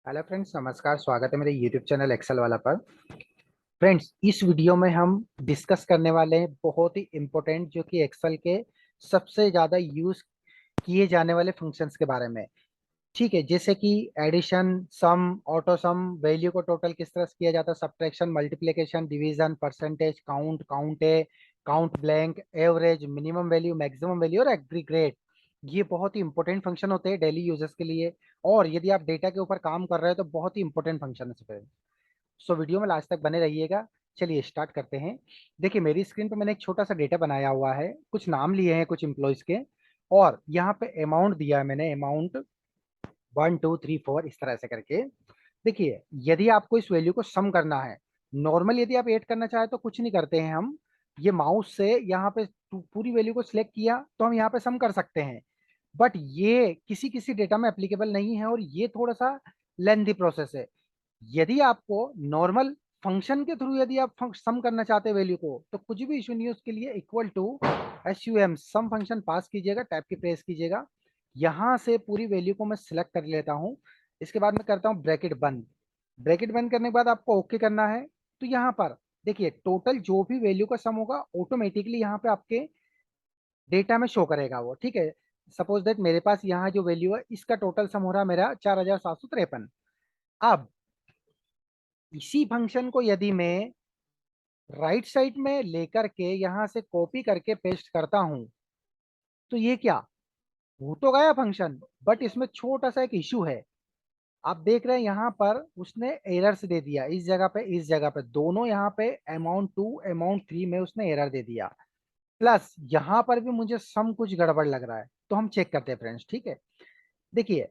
Hello friends, नमस्कार। स्वागत है मेरे यूट्यूब चैनल एक्सेल वाला पर। फ्रेंड्स, इस वीडियो में हम डिस्कस करने वाले हैं बहुत ही इम्पोर्टेंट, जो कि एक्सेल के सबसे ज़्यादा यूज किए जाने वाले फंक्शंस के बारे में। ठीक है, जैसे कि addition, sum, auto sum, value को टोटल किस तरह से किया जाता है, subtraction, multiplication, division, percentage, count, count A, count blank, average, minimum value, maximum value और एग्रीगेट। ये बहुत ही इंपॉर्टेंट फंक्शन होते हैं डेली यूजर्स के लिए। और यदि आप डेटा के ऊपर काम कर रहे हैं तो बहुत ही इंपॉर्टेंट फंक्शन है। सो वीडियो में लास्ट तक बने रहिएगा। चलिए स्टार्ट करते हैं। देखिए, मेरी स्क्रीन पे मैंने एक छोटा सा डेटा बनाया हुआ है, कुछ नाम लिए हैं कुछ एम्प्लॉयज के, और यहाँ पे अमाउंट दिया है मैंने, अमाउंट 1 2 3 4 इस तरह से करके। देखिए, यदि आपको इस वैल्यू को सम करना है, नॉर्मल यदि आप ऐड करना चाहे तो कुछ नहीं करते हैं हम, ये माउस से यहाँ पे पूरी वैल्यू को सिलेक्ट किया तो हम यहाँ पे सम कर सकते हैं। बट ये किसी किसी डेटा में एप्लीकेबल नहीं है और ये थोड़ा सा लेंथी प्रोसेस है। यदि आपको नॉर्मल फंक्शन के थ्रू यदि आप सम करना चाहते हैं वैल्यू को, तो कुछ भी इशू नहीं है, उसके लिए equal to SUM sum function pass कीजिएगा, टैब की प्रेस कीजिएगा। यहां से पूरी वैल्यू को मैं सिलेक्ट कर लेता हूं। इसके बाद मैं करता हूं ब्रैकेट बंद। ब्रैकेट बंद करने के बाद आपको ओके करना है। तो यहाँ पर देखिए, टोटल जो भी वैल्यू का सम होगा ऑटोमेटिकली यहाँ पे आपके डेटा में शो करेगा वो। ठीक है, सपोज दैट मेरे पास यहाँ जो वैल्यू है, इसका टोटल सम हो रहा है मेरा 4753। अब इसी फंक्शन को यदि मैं राइट साइड में लेकर के यहां से कॉपी करके पेस्ट करता हूं, तो ये क्या हो तो गया फंक्शन, बट इसमें छोटा सा एक इशू है। आप देख रहे हैं यहाँ पर उसने एरर्स दे दिया, इस जगह पे इस जगह पे दोनों, यहाँ पे अमाउंट 2 अमाउंट 3 में उसने एरर दे दिया। प्लस यहाँ पर भी मुझे सम कुछ गड़बड़ लग रहा है, तो हम चेक करते हैं फ्रेंड्स। ठीक है, देखिए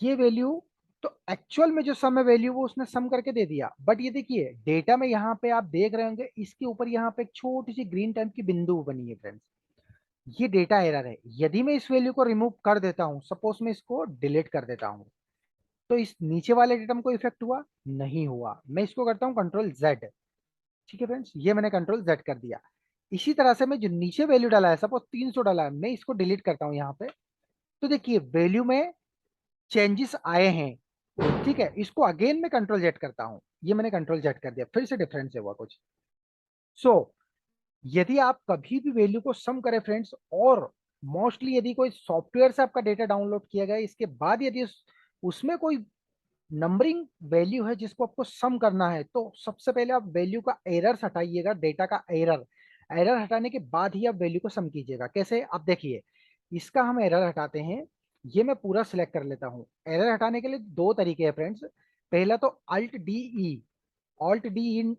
ये वैल्यू, तो एक्चुअल में जो सम है वैल्यू वो उसने सम करके दे दिया, बट ये देखिए डेटा में यहाँ पे आप देख रहे होंगे इसके ऊपर यहाँ पे एक छोटी सी ग्रीन टाइप की बिंदु बनी है फ्रेंड्स। ये डेटा एरर है। यदि मैं इस वैल्यू को रिमूव कर देता हूं, सपोज मैं इसको डिलीट कर देता हूं, तो इस नीचे वाले डेटा को इफेक्ट हुआ नहीं हुआ। मैं इसको करता हूं कंट्रोल Z। ठीक है फ्रेंड्स, ये मैंने कंट्रोल Z कर दिया। इसी तरह से मैं जो नीचे वैल्यू डाला है, सपोज 300 डाला है, मैं इसको डिलीट करता हूं यहाँ पे, तो देखिए वैल्यू में चेंजेस आए हैं। ठीक है, इसको अगेन मैं कंट्रोल Z करता हूं, ये मैंने कंट्रोल Z कर दिया, फिर से डिफरेंस हुआ कुछ। सो यदि आप कभी भी वैल्यू को सम करें फ्रेंड्स, और मोस्टली यदि कोई सॉफ्टवेयर से आपका डेटा डाउनलोड किया गया, इसके बाद यदि उसमें कोई नंबरिंग वैल्यू है जिसको आपको सम करना है, तो सबसे पहले आप वैल्यू का एरर हटाइएगा, डेटा का एरर। एरर हटाने के बाद ही आप वैल्यू को सम कीजिएगा। कैसे, आप देखिए, इसका हम एरर हटाते हैं। ये मैं पूरा सिलेक्ट कर लेता हूं। एरर हटाने के लिए दो तरीके हैं फ्रेंड्स। पहला तो Alt D इन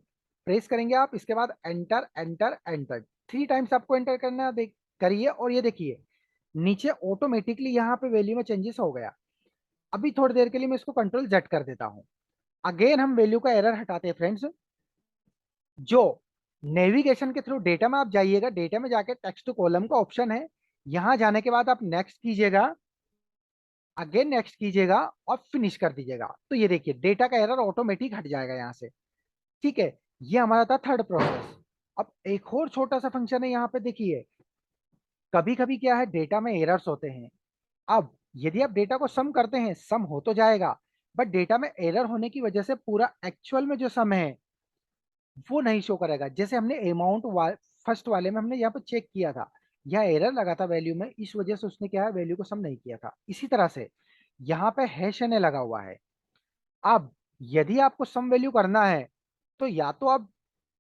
प्रेस करेंगे आप, इसके बाद एंटर एंटर एंटर 3 टाइम्स आपको एंटर करना है। देख करिए, और ये देखिए नीचे ऑटोमेटिकली यहाँ पे वैल्यू में चेंजेस हो गया। अभी थोड़ी देर के लिए मैं इसको कंट्रोल Z कर देता हूं। अगेन हम वैल्यू का एरर हटाते हैं फ्रेंड्स। जो नेविगेशन के थ्रू डेटा में आप जाइएगा, डेटा में जाके टेक्स्ट टू कॉलम का ऑप्शन है, यहां जाने के बाद आप नेक्स्ट कीजिएगा, अगेन नेक्स्ट कीजिएगा और फिनिश कर दीजिएगा। तो ये देखिए डेटा का एरर ऑटोमेटिक हट जाएगा यहाँ से। ठीक है, ये हमारा था थर्ड प्रोसेस। अब एक और छोटा सा फंक्शन है यहाँ पे, देखिए कभी कभी क्या है, डेटा में एरर्स होते हैं। अब यदि आप डेटा को सम करते हैं, सम हो तो जाएगा, बट डेटा में एरर होने की वजह से पूरा एक्चुअल में जो सम है वो नहीं शो करेगा। जैसे हमने अमाउंट फर्स्ट वाले में हमने यहाँ पे चेक किया था, यह एरर लगा था वैल्यू में, इस वजह से उसने क्या है वैल्यू को सम नहीं किया था। इसी तरह से यहाँ पे हैश एन लगा हुआ है। अब यदि आपको सम वैल्यू करना है, तो या तो आप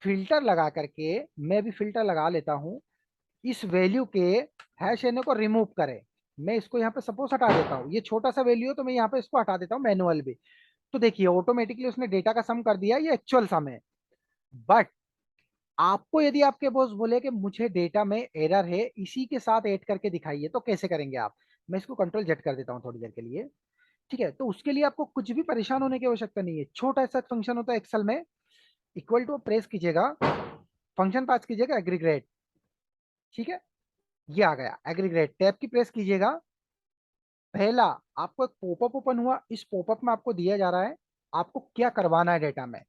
फिल्टर लगा करके, मैं भी फिल्टर लगा लेता हूं, इस वैल्यू के हैश एन को रिमूव करें। मैं इसको यहाँ पे सपोज हटा देता हूँ, ये छोटा सा वैल्यू है तो मैं यहाँ पे इसको हटा देता हूँ मैनुअल भी। तो देखिए ऑटोमेटिकली उसने डेटा का सम कर दिया, ये एक्चुअल सम है। बट आपको यदि आपके बॉस बोले कि मुझे डेटा में एरर है, इसी के साथ ऐड करके दिखाइए, तो कैसे करेंगे आप। मैं इसको कंट्रोल Z कर देता हूँ थोड़ी देर के लिए। ठीक है, तो उसके लिए आपको कुछ भी परेशान होने की आवश्यकता नहीं है। छोटा सा फंक्शन होता है एक्सेल में, इक्वल टू प्रेस कीजिएगा, फंक्शन पास कीजिएगा एग्रीगेट। ठीक है, ये आ गया एग्रीगेट, टैब की प्रेस कीजिएगा। पहला आपको एक पॉपअप ओपन हुआ, इस पॉपअप में आपको दिया जा रहा है आपको क्या करवाना है डेटा में।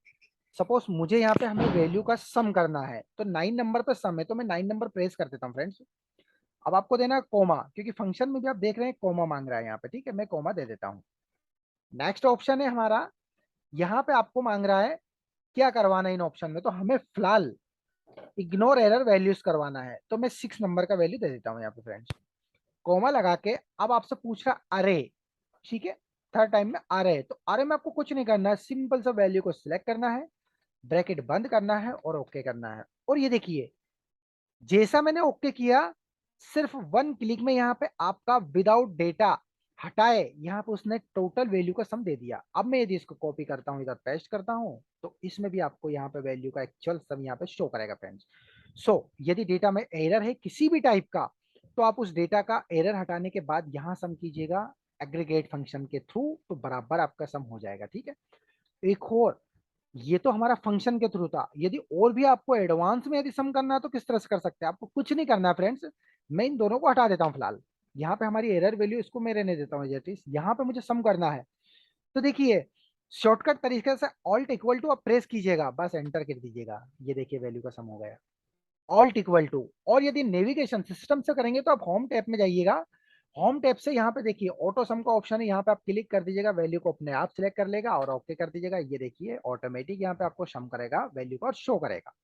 सपोज मुझे यहाँ पे हमें वैल्यू का सम करना है, तो 9 नंबर पे सम है, तो मैं 9 नंबर प्रेस कर देता हूँ फ्रेंड्स। अब आपको देना है कोमा, क्योंकि फंक्शन में भी आप देख रहे हैं कोमा मांग रहा है यहाँ पे। ठीक है, मैं कोमा दे देता हूँ। नेक्स्ट ऑप्शन है हमारा, यहाँ पे आपको मांग रहा है क्या करवाना है इन ऑप्शन में, तो हमें फिलहाल इग्नोर एरर वैल्यूज करवाना है, तो मैं 6 नंबर का वैल्यू दे देता हूँ यहाँ पे फ्रेंड्स, कोमा लगा के। अब आपसे पूछ रहा अरे, ठीक है, थर्ड टाइम में अरे, तो अरे में आपको कुछ नहीं करना है, सिंपल सा वैल्यू को सिलेक्ट करना है, ब्रैकेट बंद करना है और ओके करना है। और ये देखिए जैसा मैंने ओके किया, सिर्फ 1 क्लिक में यहाँ पे आपका विदाउट डेटा हटाए यहाँ पे उसने टोटल वैल्यू का सम दे दिया। अब मैं यदि इसको कॉपी करता हूँ इधर पेस्ट करता हूँ, तो इसमें भी आपको यहाँ पे वैल्यू का एक्चुअल सम यहाँ पे शो करेगा फ्रेंड्स। यदि डेटा में एरर है किसी भी टाइप का, तो आप उस डेटा का एरर हटाने के बाद यहाँ सम कीजिएगा एग्रीगेट फंक्शन के थ्रू, तो बराबर आपका सम हो जाएगा। ठीक है, एक और, ये तो हमारा फंक्शन के थ्रू था, यदि और भी आपको एडवांस में यदि सम करना है तो किस तरह से कर सकते हैं, आपको कुछ नहीं करना है फ्रेंड्स। मैं इन दोनों को हटा देता हूं फिलहाल, यहाँ पे हमारी एरर वैल्यू इसको मैं रहने देता हूँ, यहाँ पे मुझे सम करना है। तो देखिए शॉर्टकट तरीके से ऑल्ट इक्वल टू आप प्रेस कीजिएगा, बस एंटर कर दीजिएगा, ये देखिए वैल्यू का सम हो गया, ऑल्ट इक्वल टू। और यदि नेविगेशन सिस्टम से करेंगे तो आप होम टैब में जाइएगा, होम टैब से यहाँ पे देखिए ऑटो सम का ऑप्शन है, यहाँ पे आप क्लिक कर दीजिएगा, वैल्यू को अपने आप सिलेक्ट कर लेगा और ओके कर दीजिएगा। ये देखिए ऑटोमेटिक यहाँ पे आपको सम करेगा, वैल्यू को और शो करेगा।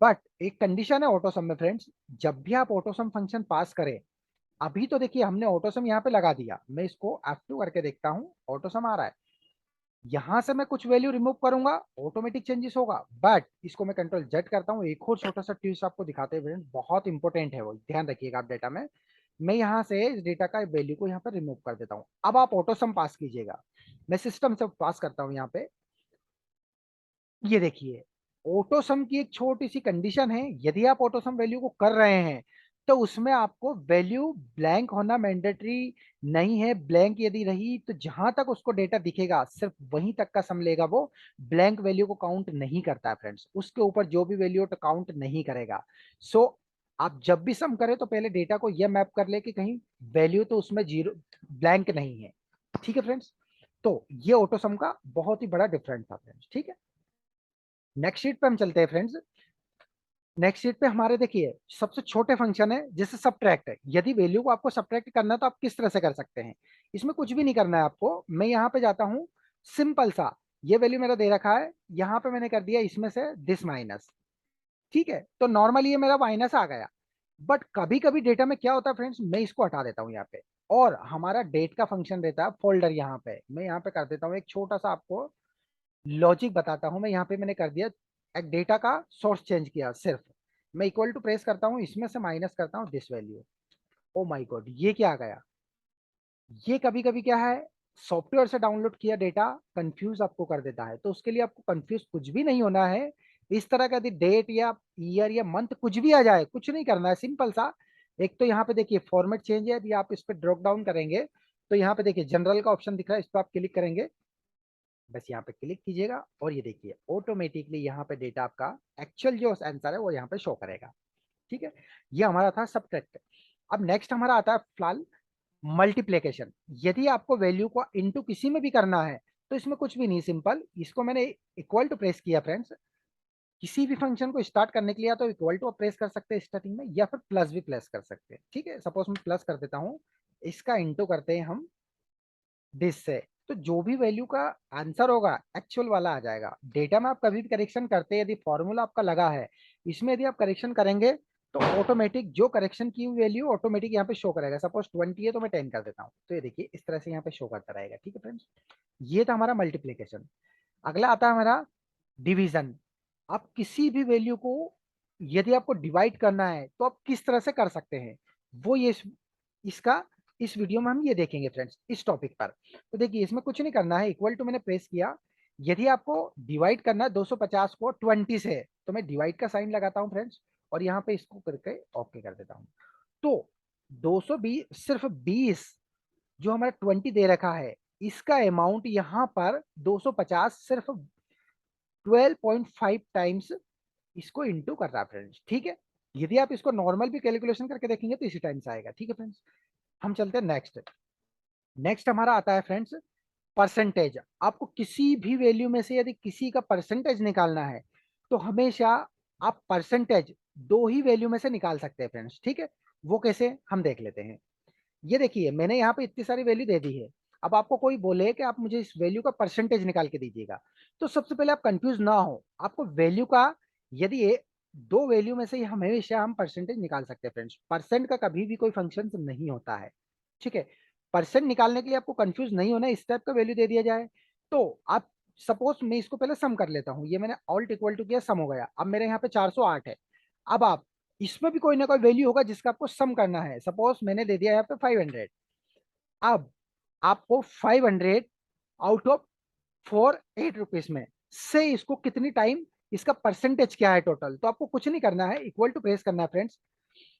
बट एक कंडीशन है ऑटो सम में फ्रेंड्स, जब भी आप ऑटो सम फंक्शन पास करें, अभी तो देखिए हमने ऑटो सम यहाँ पे लगा दिया, मैं इसको F2 करके देखता हूँ, ऑटो सम आ रहा है। यहां से मैं कुछ वैल्यू रिमूव करूंगा, ऑटोमेटिक चेंजेस होगा। बट इसको मैं कंट्रोल जेड करता हूँ, एक और छोटा सा ट्यूस आपको दिखाते हैं फ्रेंड, बहुत इंपॉर्टेंट है वो, ध्यान रखिएगा आप डेटा में। मैं यहाँ से इस डेटा का वैल्यू को यहाँ पर रिमूव कर देता हूँ, अब आप ऑटो सम पास कीजिएगा। मैं सिस्टम से पास करता हूँ यहाँ पे, ये देखिए ऑटो सम की एक छोटी सी कंडीशन है, यदि आप ऑटो सम वैल्यू को कर रहे हैं तो उसमें आपको वैल्यू ब्लैंक होना मैंडेटरी नहीं है। ब्लैंक यदि रही तो जहां तक उसको डेटा दिखेगा सिर्फ वहीं तक का सम लेगा वो, ब्लैंक वैल्यू को काउंट नहीं करता है फ्रेंड्स, उसके ऊपर जो भी वैल्यू तो काउंट नहीं करेगा। सो आप जब भी सम करें तो पहले डेटा को यह मैप कर ले कि कहीं वैल्यू तो उसमें जीरो ब्लैंक नहीं है। ठीक है फ्रेंड्स, तो ये ऑटो सम का बहुत ही बड़ा डिफरेंस था फ्रेंड्स। ठीक है, नेक्स्ट शीट पे हम चलते हैं फ्रेंड्स। नेक्स्ट शीट पे हमारे देखिए सबसे छोटे फंक्शन है जैसे सब्ट्रैक्ट है, यदि वैल्यू को आपको सब्ट्रैक्ट करना है तो आप किस तरह से कर सकते हैं, इसमें कुछ भी नहीं करना है आपको। मैं यहाँ पे जाता हूँ, सिंपल सा, ये वैल्यू मेरा दे रखा है, यहाँ पे मैंने कर दिया इसमें से दिस माइनस, ठीक है, तो नॉर्मली ये मेरा माइनस आ गया। बट कभी कभी डेटा में क्या होता है फ्रेंड्स, मैं इसको हटा देता हूँ यहाँ पे, और हमारा डेट का फंक्शन रहता है फोल्डर, यहाँ पे मैं यहाँ पे कर देता हूँ एक छोटा सा आपको लॉजिक बताता हूं। मैं यहाँ पे मैंने कर दिया एक डेटा का सोर्स चेंज किया, सिर्फ मैं इक्वल टू प्रेस करता हूँ, इसमें से माइनस करता हूँ this value. Oh my God, ये क्या आ गया, ये कभी कभी क्या है, सॉफ्टवेयर से डाउनलोड किया डेटा कंफ्यूज आपको कर देता है, तो उसके लिए आपको कंफ्यूज कुछ भी नहीं होना है। इस तरह का यदि डेट या ईयर या मंथ कुछ भी आ जाए, कुछ नहीं करना है, सिंपल सा। एक तो यहाँ पे देखिए फॉर्मेट चेंज है, यदि आप इस पर ड्रॉप डाउन करेंगे तो यहाँ पे देखिए जनरल का ऑप्शन दिख रहा है, इस पर आप क्लिक करेंगे, बस यहाँ पे क्लिक कीजिएगा और ये देखिए ऑटोमेटिकली यहाँ पे डेटा आपका एक्चुअल जो आंसर है वो यहाँ पे शो करेगा। ठीक है, ये हमारा था सब्ट्रैक्ट। अब नेक्स्ट हमारा आता है फिलहाल मल्टीप्लिकेशन। यदि आपको वैल्यू को इनटू किसी में भी करना है तो इसमें कुछ भी नहीं, सिंपल इसको मैंने इक्वल टू प्रेस किया फ्रेंड्स, किसी भी फंक्शन को स्टार्ट करने के लिए तो इक्वल टू प्रेस कर सकते हैं स्टार्टिंग में, या फिर प्लस भी प्रेस कर सकते हैं। ठीक है, सपोज मैं प्लस कर देता हूँ, इसका इंटू करते हैं हम दिस से, तो जो भी वैल्यू का आंसर होगा एक्चुअल वाला आ जाएगा। डेटा में आप कभी भी करेक्शन करते हैं, यदि फॉर्मूला आपका लगा है, इसमें यदि आप करेक्शन करेंगे तो ऑटोमेटिक जो करेक्शन की हुई वैल्यू ऑटोमेटिक यहाँ पे शो करेगा। सपोज 20 है तो मैं 10 कर देता हूँ, तो ये देखिए इस तरह से यहाँ पे शो करता रहेगा। ठीक है फ्रेंड्स, ये था हमारा मल्टीप्लीकेशन। अगला आता है हमारा डिवीजन। आप किसी भी वैल्यू को यदि आपको डिवाइड करना है तो आप किस तरह से कर सकते हैं, वो ये इसका इस वीडियो में हम ये देखेंगे फ्रेंड्स, इस टॉपिक पर। तो देखिए इसमें कुछ नहीं करना है, इक्वल टू मैंने प्रेस किया, यदि आपको डिवाइड करना है 250 को 20 से, तो मैं डिवाइड का साइन लगाता हूं फ्रेंड्स, और यहाँ पे इसको करके ओके कर देता हूं। तो 220 सिर्फ 20 जो हमारा 20 दे रखा है, इसका अमाउंट यहाँ पर 250 सिर्फ 12.5 टाइम्स इसको इंटू कर रहा है फ्रेंड्स। ठीक है, यदि आप इसको नॉर्मल भी कैलकुलेशन करके देखेंगे तो इसी टाइम से आएगा। ठीक है फ्रेंड्स, हम चलते हैं नेक्स्ट। नेक्स्ट हमारा आता है फ्रेंड्स परसेंटेज। आपको किसी भी वैल्यू में से यदि किसी का परसेंटेज निकालना है तो हमेशा आप परसेंटेज दो ही वैल्यू में से निकाल सकते हैं फ्रेंड्स। ठीक है, वो कैसे हम देख लेते हैं। ये देखिए मैंने यहाँ पे इतनी सारी वैल्यू दे दी है, अब आपको कोई बोले कि आप मुझे इस वैल्यू का परसेंटेज निकाल के दीजिएगा, तो सबसे पहले आप कंफ्यूज ना हो, आपको वैल्यू का, यदि ये दो वैल्यू में से हमेशा हम परसेंटेज निकाल सकते हैं फ्रेंड्स, परसेंट का कभी भी कोई फंक्शन नहीं होता है, ठीक है। परसेंट निकालने के लिए आपको कंफ्यूज नहीं होना, इस टाइप का वैल्यू दे दिया जाए तो आप, सपोज मैं इसको पहले सम कर लेता हूं, ये मैंने ऑल्ट इक्वल टू किया, सम हो गया, अब मेरे यहाँ पे 408 है। अब आप इसमें भी कोई ना कोई वैल्यू होगा जिसका आपको सम करना है, सपोज मैंने दे दिया यहाँ पे 500। अब आपको 500 आउट ऑफ 48 रुपीज में से इसको कितनी टाइम, इसका परसेंटेज क्या है टोटल, तो आपको कुछ नहीं करना है, इक्वल टू प्रेस करना है फ्रेंड्स,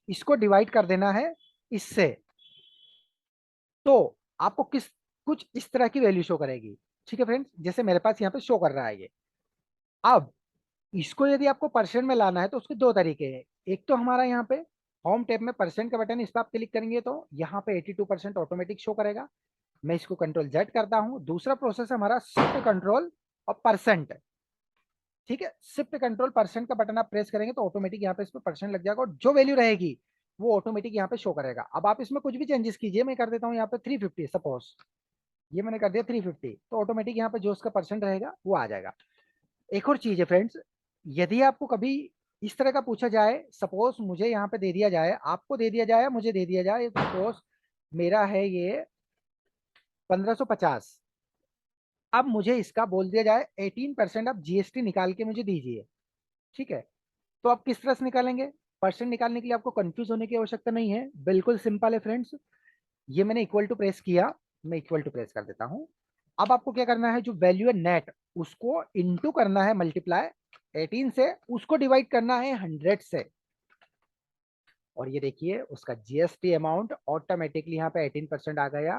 इसको डिवाइड कर देना है इससे, तो आपको किस, कुछ इस तरह की वैल्यू शो करेगी, ठीक है फ्रेंड्स, जैसे मेरे पास यहाँ पे शो कर रहा है ये। अब इसको यदि आपको परसेंट में लाना है तो उसके दो तरीके हैं, एक तो हमारा यहाँ पे होम टैब में परसेंट का बटन, इस पर आप क्लिक करेंगे तो यहाँ पे 82% ऑटोमेटिक शो करेगा, मैं इसको कंट्रोल जेड करता हूँ। दूसरा प्रोसेस हमारा शिफ्ट कंट्रोल और परसेंट, ठीक है, शिफ्ट कंट्रोल परसेंट का बटन आप प्रेस करेंगे तो ऑटोमेटिक यहाँ पे इसमें परसेंट लग जाएगा और जो वैल्यू रहेगी वो ऑटोमेटिक यहाँ पे शो करेगा। अब आप इसमें कुछ भी चेंजेस कीजिए, मैं कर देता हूँ यहाँ पे 350 सपोज, ये मैंने कर दिया 350, तो ऑटोमेटिक यहाँ पे जो उसका परसेंट रहेगा वो आ जाएगा। एक और चीज है फ्रेंड्स, यदि आपको कभी इस तरह का पूछा जाए, सपोज मुझे यहाँ पे दे दिया जाए, आपको दे दिया जाए, मुझे दे दिया जाए, सपोज मेरा है ये 1550, अब मुझे इसका बोल दिया जाए 18% आप जीएसटी निकाल के मुझे दीजिए, ठीक है, तो आप किस तरह से निकालेंगे, परसेंट निकालने के लिए आपको कंफ्यूज होने की आवश्यकता नहीं है, बिल्कुल सिंपल है फ्रेंड्स। ये मैंने इक्वल टू प्रेस किया, मैं इक्वल टू प्रेस कर देता हूं। अब आपको क्या करना है, जो वैल्यू है नेट उसको इनटू करना है मल्टीप्लाई 18 से, उसको डिवाइड करना है 100 से, और ये देखिए उसका जीएसटी अमाउंट ऑटोमेटिकली यहाँ पे 18% आ गया,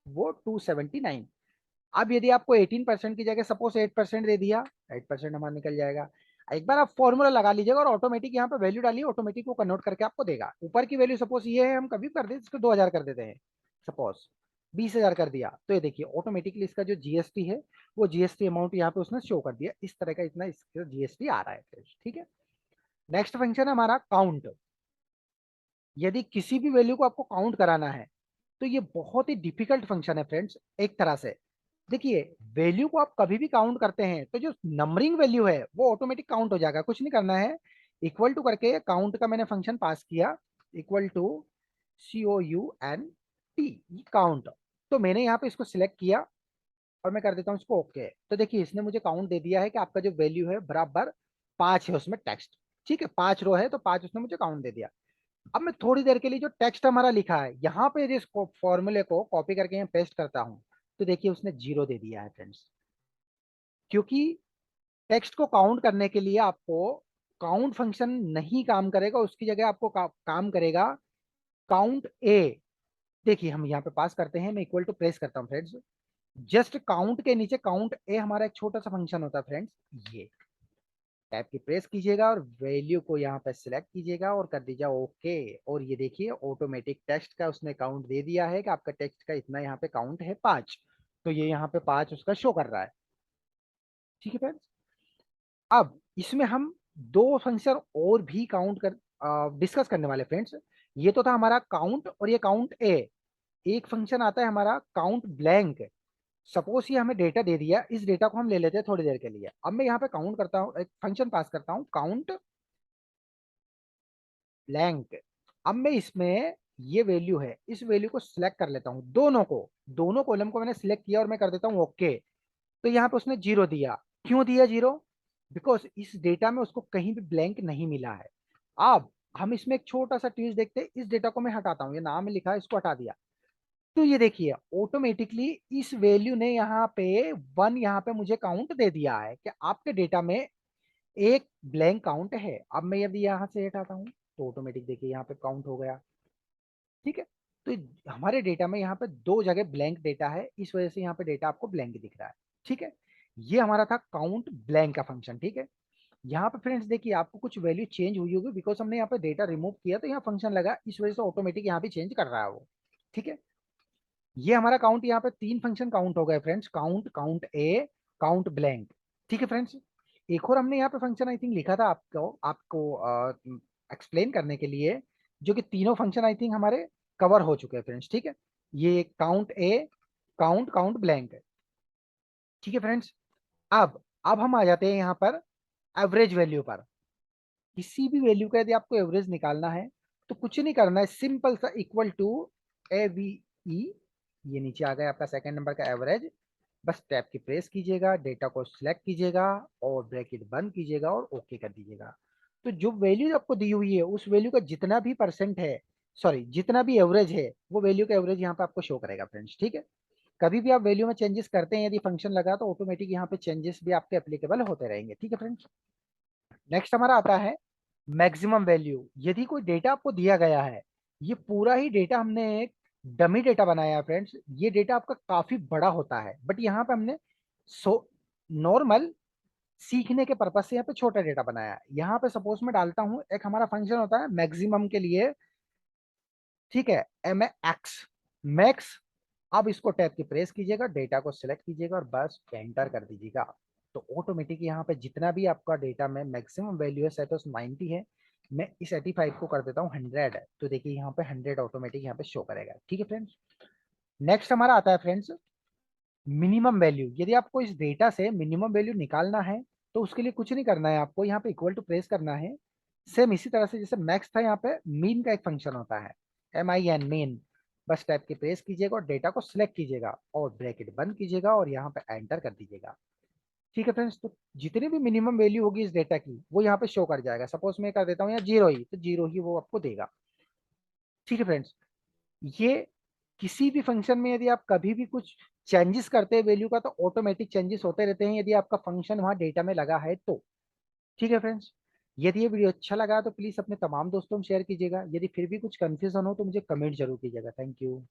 वो 279। अब यदि आपको 18% की जगह सपोज 8% दे दिया, 8% हमारा निकल जाएगा। एक बार आप फॉर्मूला लगा लीजिएगा और ऑटोमेटिक यहाँ पे वैल्यू डालिए, ऑटोमेटिक वो कन्वर्ट करके आपको देगा। ऊपर की वैल्यू सपोज ये है, हम कभी कर दें इसको 2000 कर देते हैं, सपोज 20,000 कर दिया, तो ये देखिए ऑटोमेटिकली इसका जो जीएसटी है वो जीएसटी अमाउंट यहाँ पे उसने शो कर दिया, इस तरह का इतना इसका जीएसटी आ रहा है, ठीक है। नेक्स्ट फंक्शन है हमारा काउंट, यदि किसी भी वैल्यू को आपको काउंट कराना है तो ये बहुत ही डिफिकल्ट फंक्शन है फ्रेंड्स, एक तरह से। देखिए वैल्यू को आप कभी भी काउंट करते हैं तो जो नंबरिंग वैल्यू है वो ऑटोमेटिक काउंट हो जाएगा, कुछ नहीं करना है, इक्वल टू करके काउंट का मैंने फंक्शन पास किया, इक्वल टू COUNT काउंट, तो मैंने यहाँ पे इसको सिलेक्ट किया और मैं कर देता हूँ इसको ओके, तो देखिए इसने मुझे काउंट दे दिया है कि आपका जो वैल्यू है बराबर 5 है उसमें टेक्स्ट, ठीक है, 5 रो है तो 5 उसने मुझे काउंट दे दिया। अब मैं थोड़ी देर के लिए जो टेक्स्ट हमारा लिखा है यहाँ पे यदि इस फॉर्मूले को कॉपी करके यहाँ पेस्ट करता हूँ तो देखिए उसने 0 दे दिया है फ्रेंड्स, क्योंकि टेक्स्ट को काउंट करने के लिए आपको काउंट फंक्शन नहीं काम करेगा, उसकी जगह आपको काम करेगा काउंट ए। देखिए हम यहाँ पे पास करते हैं, मैं इक्वल टू प्रेस करता हूँ फ्रेंड्स, जस्ट काउंट के नीचे काउंट ए हमारा एक छोटा सा फंक्शन होता है फ्रेंड्स, ये टैब की प्रेस कीजिएगा और वैल्यू को यहाँ पे सिलेक्ट कीजिएगा और कर दीजिए ओके, और ये देखिए ऑटोमेटिक टेक्स्ट का उसने काउंट दे दिया है कि आपका टेक्स्ट का इतना यहाँ पे काउंट है 5, तो ये यहाँ पे 5 उसका शो कर रहा है, ठीक है फ्रेंड्स। अब इसमें हम दो फंक्शन और भी काउंट कर डिस्कस करने वाले फ्रेंड्स, ये तो था हमारा काउंट और ये काउंट ए, एक फंक्शन आता है हमारा काउंट ब्लैंक, सपोज ये हमें डेटा दे दिया, इस डेटा को हम ले लेते हैं थोड़ी देर के लिए, अब मैं यहाँ पे काउंट करता हूँ, एक फंक्शन पास करता हूँ काउंट ब्लैंक। अब मैं इसमें ये वैल्यू है, इस वैल्यू को सिलेक्ट कर लेता हूँ, दोनों को, दोनों कॉलम को मैंने सिलेक्ट किया और मैं कर देता हूँ ओके, तो यहाँ पे उसने 0 दिया, क्यों दिया 0, बिकॉज इस डेटा में उसको कहीं भी ब्लैंक नहीं मिला है। अब हम इसमें एक छोटा सा ट्विस्ट देखते हैं, इस डेटा को मैं हटाता हूँ, ये नाम लिखा है इसको हटा दिया, तो ये देखिए ऑटोमेटिकली इस वैल्यू ने यहाँ पे 1 यहाँ पे मुझे काउंट दे दिया है कि आपके डेटा में एक ब्लैंक काउंट है। अब मैं यदि यहाँ से हटाता हूँ तो ऑटोमेटिक देखिए यहाँ पे काउंट हो गया, ठीक है। तो हमारे डेटा में यहाँ पे दो जगह ब्लैंक डेटा है, इस वजह से यहाँ पे डेटा आपको ब्लैंक दिख रहा है, ठीक है। ये हमारा था काउंट ब्लैंक का फंक्शन, ठीक है। यहाँ पे फ्रेंड्स देखिए आपको कुछ वैल्यू चेंज हुई होगी, बिकॉज हमने यहाँ पे डेटा रिमूव किया तो यहाँ फंक्शन लगा, इस वजह से ऑटोमेटिक यहाँ पे चेंज कर रहा है वो, ठीक है। ये हमारा काउंट, यहाँ पे 3 फंक्शन काउंट हो गए friends, count, count A, count blank, ठीक है फ्रेंड्स। एक और हमने यहाँ पे फंक्शन आई थिंक लिखा था आपको आपको एक्सप्लेन करने के लिए, जो कि तीनों फंक्शन आई थिंक हमारे कवर हो चुके हैं फ्रेंड्स, ठीक है। ये count A, count count blank है। ठीक है फ्रेंड्स। अब हम आ जाते हैं यहाँ पर एवरेज वैल्यू पर। किसी भी वैल्यू का यदि आपको एवरेज निकालना है तो कुछ नहीं करना है, सिंपल सा equal to A V E, ये नीचे आ गया आपका सेकंड नंबर का एवरेज। बस टैब की प्रेस कीजिएगा, डेटा को सिलेक्ट कीजिएगा और ब्रैकेट बंद कीजिएगा और ओके कर दीजिएगा। तो जो वैल्यू आपको दी हुई है उस वैल्यू का जितना भी परसेंट है, सॉरी जितना भी एवरेज है, वो वैल्यू का एवरेज यहाँ पे आपको शो करेगा फ्रेंड्स। ठीक है। कभी भी आप वैल्यू में चेंजेस करते हैं यदि फंक्शन लगा तो ऑटोमेटिक यहाँ पे चेंजेस भी आपके एप्लीकेबल होते रहेंगे। ठीक है फ्रेंड्स। नेक्स्ट हमारा आता है मैक्सिमम वैल्यू। यदि कोई डेटा आपको दिया गया है, ये पूरा ही डेटा हमने एक डमी डेटा बनाया है फ्रेंड्स, ये डेटा आपका काफी बड़ा होता है, बट यहाँ पे हमने सो नॉर्मल सीखने के पर्पज से यहाँ पे छोटा डेटा बनाया है। यहाँ पे सपोज मैं डालता हूँ, एक हमारा फंक्शन होता है मैक्सिमम के लिए, ठीक है, एम एक्स मैक्स। अब इसको टैब की प्रेस कीजिएगा, डेटा को सिलेक्ट कीजिएगा और बस एंटर कर दीजिएगा। तो ऑटोमेटिक यहाँ पे जितना भी आपका डेटा में मैक्सिमम वैल्यू है, सेट 90 है, मैं इस 85 को कर देता हूँ 100 है, तो देखिए यहाँ पे 100 ऑटोमेटिक यहाँ पे शो करेगा। ठीक है फ्रेंड्स। नेक्स्ट हमारा आता है फ्रेंड्स मिनिमम वैल्यू। यदि आपको इस डेटा से मिनिमम वैल्यू निकालना है तो उसके लिए कुछ नहीं करना है, आपको यहाँ पे इक्वल टू प्रेस करना है। सेम इसी तरह से जैसे मैक्स था, यहाँ पे मीन का एक फंक्शन होता है, MIN। बस टाइप की प्रेस कीजिएगा और डेटा को सिलेक्ट कीजिएगा और ब्रैकेट बंद कीजिएगा और यहाँ पे एंटर कर दीजिएगा। ठीक है फ्रेंड्स। तो जितनी भी मिनिमम वैल्यू होगी इस डेटा की वो यहाँ पे शो कर जाएगा। सपोज मैं कर देता हूँ यहाँ 0 ही, तो 0 ही वो आपको देगा। ठीक है फ्रेंड्स। ये किसी भी फंक्शन में यदि आप कभी भी कुछ चेंजेस करते हैं वैल्यू का, तो ऑटोमेटिक चेंजेस होते रहते हैं यदि आपका फंक्शन वहां डेटा में लगा है तो। ठीक है फ्रेंड्स। यदि ये वीडियो अच्छा लगा तो प्लीज अपने तमाम दोस्तों में शेयर कीजिएगा। यदि फिर भी कुछ कंफ्यूजन हो तो मुझे कमेंट जरूर कीजिएगा। Thank you.